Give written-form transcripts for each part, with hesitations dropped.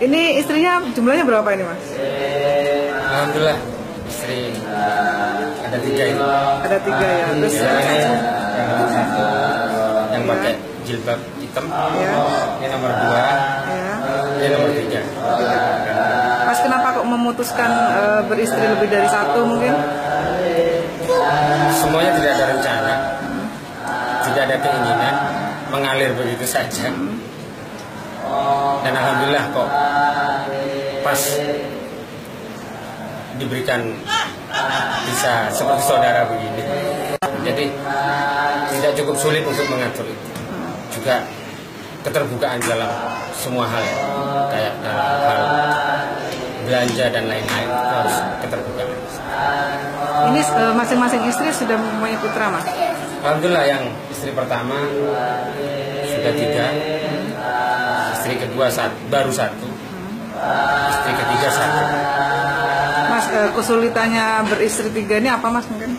Ini istrinya jumlahnya berapa ini, Mas? Alhamdulillah, istri ada 3 ini. Ada 3 ya. Terus yang pakai jilbab hitam, ya. ini nomor 2, Ya. ini nomor 3. Mas kenapa kok memutuskan beristri lebih dari 1 mungkin? Semuanya tidak ada rencana, tidak ada keinginan, mengalir begitu saja. Dan alhamdulillah kok pas diberikan bisa seperti saudara begini. Jadi tidak cukup sulit untuk mengatur itu. Juga keterbukaan dalam semua hal, kayak dalam hal belanja dan lain-lain, harus keterbukaan. Ini masing-masing istri sudah mempunyai putra, Mas? Alhamdulillah, yang istri pertama sudah 3, istri kedua baru 1, istri ketiga 1. Mas, kesulitannya beristri 3 ini apa, Mas, mungkin?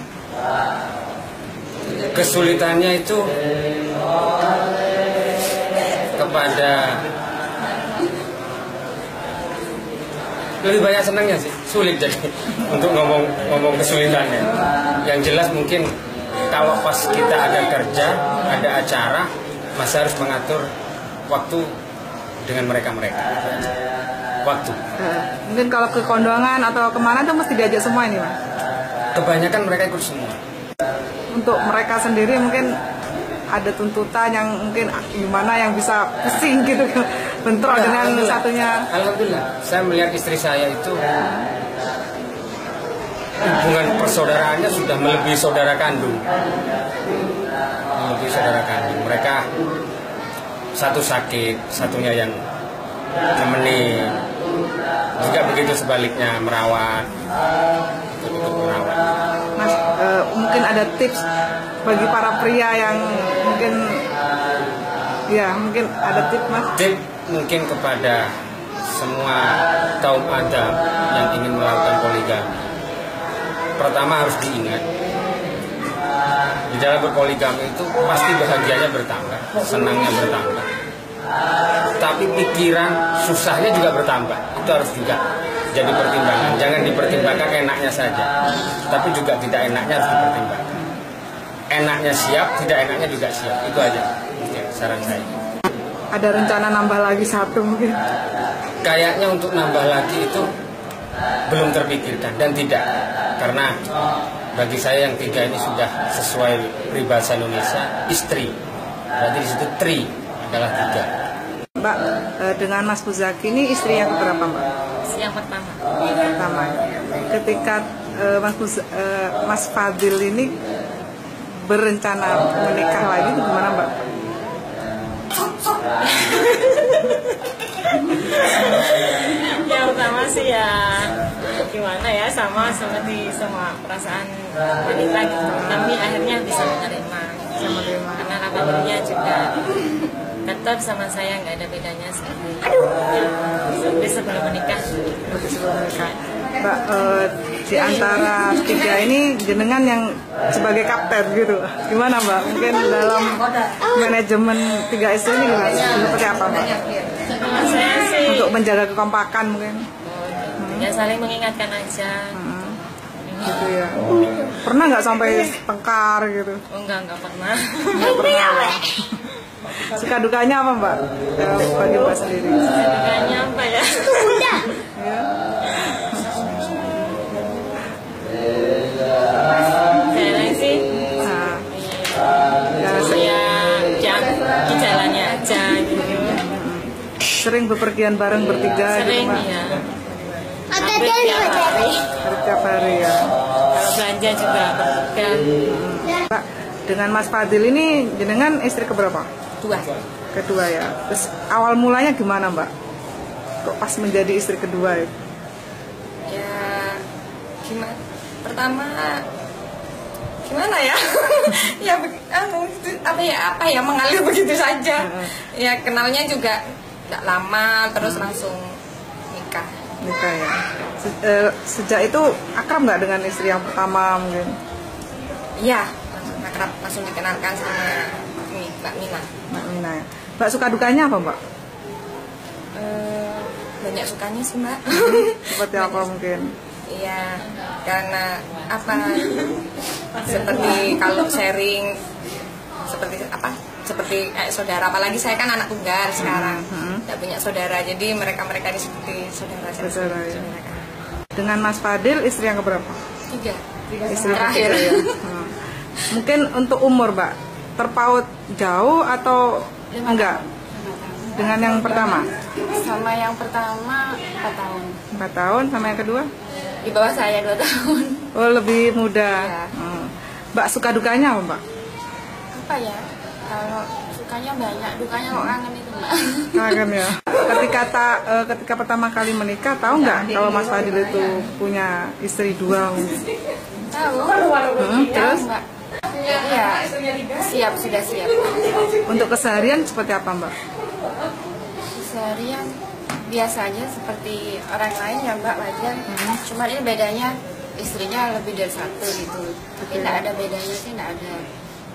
Kesulitannya itu kepada lebih banyak senangnya sih, sulit jadi untuk ngomong kesulitannya. Yang jelas mungkin kalau pas kita ada kerja, ada acara, masih harus mengatur waktu dengan mereka. Waktu. Mungkin kalau ke kondangan atau kemana tuh mesti diajak semua ini, Mas? Kebanyakan mereka ikut semua. Untuk mereka sendiri mungkin ada tuntutan yang mungkin gimana yang bisa pusing gitu, bentrok dengan satunya. Alhamdulillah, saya melihat istri saya itu hubungan persaudaraannya sudah melebihi saudara kandung. Mereka satu sakit, satunya yang nemenin. Juga begitu sebaliknya, merawat. Mas, mungkin ada tips bagi para pria yang mungkin ada tips, Mas? Tip mungkin kepada semua kaum Adam yang ingin melakukan poligami. Pertama harus diingat, di dalam berpoligami itu pasti bahagianya bertambah, senangnya bertambah, tapi pikiran susahnya juga bertambah. Itu harus juga jadi pertimbangan. Jangan dipertimbangkan enaknya saja, tapi juga tidak enaknya harus dipertimbangkan. Enaknya siap, tidak enaknya juga siap. Itu aja saran saya. Ada rencana nambah lagi 1 mungkin? Kayaknya untuk nambah lagi itu belum terpikirkan dan tidak, karena bagi saya yang 3 ini sudah sesuai peribahasa Indonesia, istri. Berarti di situ tri adalah 3. Mbak, dengan Mas Muzaki ini istri yang keberapa, Mbak? Yang pertama. Ketika Mas Fadil ini berencana menikah lagi, gimana, Mbak? Yang pertama sih ya gimana ya, sama seperti semua perasaan wanita gitu. Tapi akhirnya bisa menerima. Karena alhamdulillah juga tetap sama saya nggak ada bedanya seperti sampai sebelum menikah. Mbak, di antara 3 ini jenengan yang sebagai kapten gitu, gimana, Mbak? Mungkin dalam manajemen 3 istri ini gimana? Seperti apa, Mbak? Saya sih Untuk menjaga kekompakan mungkin? Ya saling mengingatkan aja. Gitu ya. Pernah nggak sampai tengkar gitu? Oh, enggak pernah. Nggak pernah. Suka dukanya apa, Mbak? Bagi Mbak sendiri? Dukanya apa ya? Ya. Kayaknya sih Nah, ya di jalannya aja gitu. sering bepergian bareng bertiga Sering gitu, Mbak? ya. Hampir tiap hari. Setiap hari ya. Kalau belanja juga berpegang. Mbak, dengan Mas Fadil ini jenengan istri keberapa? 2. Kedua ya. Terus awal mulanya gimana, Mbak? Kok pas menjadi istri kedua itu? Ya gimana? Pertama gimana ya? Ya apa ya mengalir begitu saja. Ya kenalnya juga tidak lama, terus langsung nikah ya. Sejak itu akrab nggak dengan istri yang pertama mungkin? Iya, akrab, langsung dikenalkan sama Mbak Mina. Mbak Mina ya. Mbak, suka dukanya apa, Mbak? banyak sukanya sih Mbak. Seperti apa mungkin? Iya, karena apa? Seperti kalau sharing, seperti kayak saudara. Apalagi saya kan anak tunggal sekarang, tidak punya saudara. Jadi mereka ini seperti saudara. Ya. Dengan Mas Fadil istri yang keberapa? 3. Istri terakhir. ketiga, ya. Mungkin untuk umur, Mbak, terpaut jauh atau enggak? Dengan yang pertama? Sama yang pertama 4 tahun. 4 tahun, sama yang kedua? Di bawah saya 2 tahun. Oh, lebih muda. Ya. Mbak, suka dukanya apa, Mbak? Apa ya? Kalau sukanya banyak, dukanya kok kangen itu Mbak. Kangen ya. Ketika pertama kali menikah, tahu nggak kalau Mas Fadil itu punya istri 2? Tahu. Terus? Mbak. Iya, sudah siap. Untuk keseharian seperti apa, Mbak? Keseharian biasa aja seperti orang lain ya Mbak, wajar. Cuman ini bedanya istrinya lebih dari 1 gitu. Tapi tidak ada bedanya sih, tidak ada.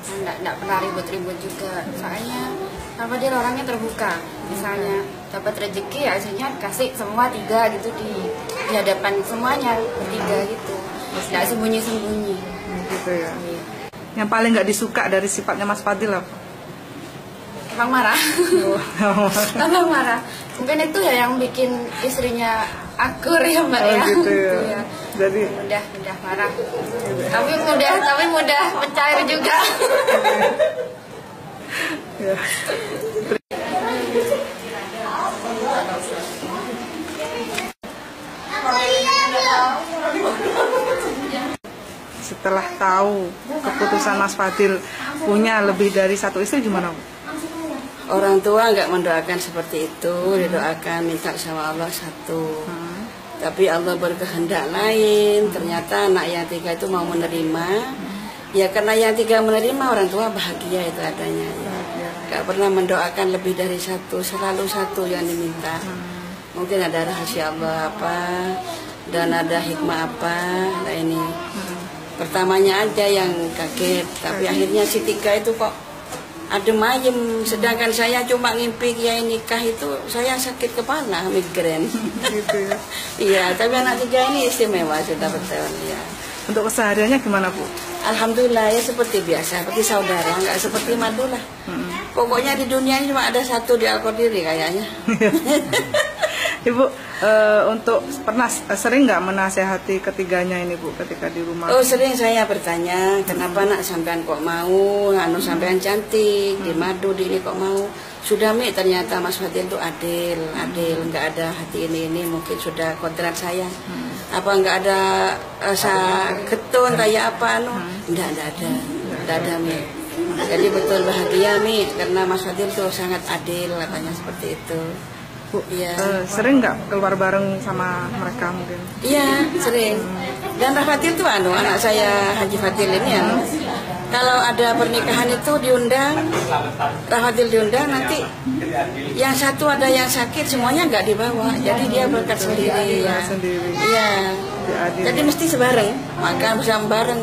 Tidak pernah ribut-ribut juga. Soalnya apa, dia orangnya terbuka. Misalnya dapat rezeki ya hasilnya kasih semua 3 gitu di hadapan semuanya, 3 gitu. Tidak sembunyi-sembunyi. Gitu ya. Yang paling nggak disuka dari sifatnya Mas Fadil apa? Abang marah. Abang marah. Mungkin itu ya yang bikin istrinya akur ya Mbak ya. Gitu ya. Gitu ya. Jadi mudah marah. Tapi mudah mencair juga. ya. Setelah tahu keputusan Mas Fadil punya lebih dari 1 istri, gimana, Bu? Orang tua nggak mendoakan seperti itu, didoakan minta sama Allah 1. Tapi Allah berkehendak lain. Ternyata anak yang 3 itu mau menerima. Ya karena yang 3 menerima, orang tua bahagia itu adanya. Ya. Nggak pernah mendoakan lebih dari 1, selalu 1 yang diminta. Mungkin ada rahasia Allah apa, dan ada hikmah apa. Nah ini pertamanya aja yang kaget, tapi akhirnya si 3 itu kok adem ayem, sedangkan saya cuma ngimpi kiai nikah itu saya sakit kepala, migrain. Gitu ya. Iya, tapi anak 3 ini istimewa, sudah betul ya. Untuk kesehariannya gimana, Bu? Alhamdulillah ya seperti biasa, seperti saudara, nggak seperti madu lah. Pokoknya di dunia ini cuma ada 1 di Al-Qadiri kayaknya. Ibu, untuk pernah sering nggak menasehati ketiganya ini, Bu, ketika di rumah? Oh, sering saya bertanya, kenapa nak sampean kok mau, sampean cantik, di madu di ini kok mau. Sudah Mi, ternyata Mas Fadil itu adil, nggak ada hati ini mungkin sudah kodrat saya. Apa nggak ada rasa ketun kayak apa Nggak ada Mi. Jadi betul bahagia Mi, karena Mas Fadil itu sangat adil, katanya seperti itu. Bu, iya. Sering nggak keluar bareng sama mereka mungkin? Iya, sering. Dan Rafatil tuh anak saya Haji Fatil ini kalau ada pernikahan itu diundang, Rafatil diundang, nanti yang 1 ada yang sakit semuanya nggak dibawa, jadi dia berangkat sendiri ya. Sendiri. Iya. Jadi mesti sebareng, makan bersama bareng.